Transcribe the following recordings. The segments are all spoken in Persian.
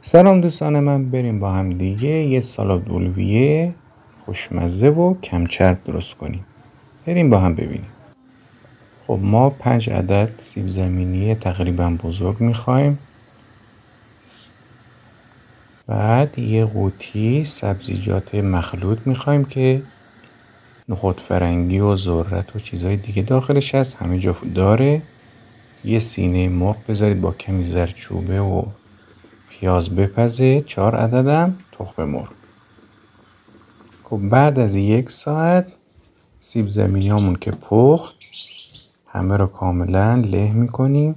سلام دوستان من، بریم با هم دیگه یه سالاد اولویه خوشمزه و کم چرب درست کنیم. بریم با هم ببینیم. خب ما 5 عدد سیب زمینی تقریبا بزرگ میخوایم. بعد یه قوطی سبزیجات مخلوط میخوایم که نخود فرنگی و ذرت و چیزهای دیگه داخلش هست، همه جا داره. یه سینه مرغ بذارید با کمی زردچوبه و پیاز بپزه. 4 عددم تخم مرغ. خب بعد از 1 ساعت سیب زمینیامون که پخت، همه رو کاملا له میکنیم.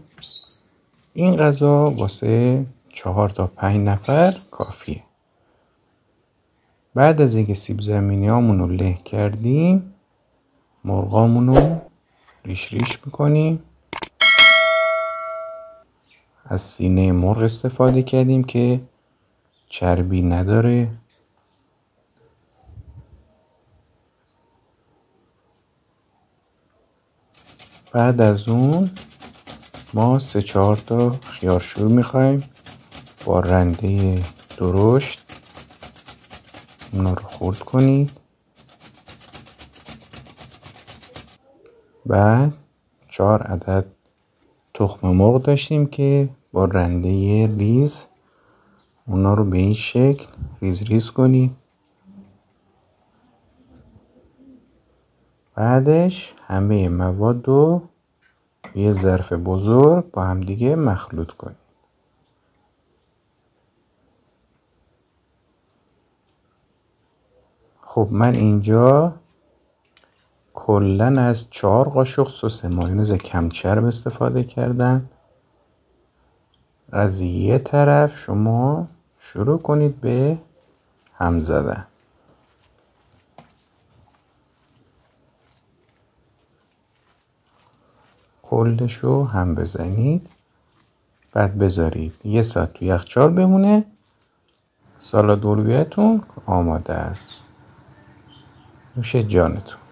این غذا واسه 4 تا 5 نفر کافیه. بعد از اینکه سیب زمینیامون رو له کردیم، مرغامون رو ریش ریش میکنیم. از سینه مرغ استفاده کردیم که چربی نداره. بعد از اون ما 3-4 تا خیارشور میخوایم با رنده درشت. اونا رو خرد کنید. بعد 4 عدد تخم مرغ داشتیم که با رنده ریز اونا رو به این شکل ریز ریز کنید. بعدش همه مواد رو یه ظرف بزرگ با هم دیگه مخلوط کنید. خب من اینجا کلن از 4 قاشق سس مایونز کم چرب استفاده کردم. از یه طرف شما شروع کنید به هم زدن. کلشو هم بزنید. بعد بذارید 1 ساعت تو یخچال بمونه. سالاد اولویه‌تون آماده است. نوش جانتون.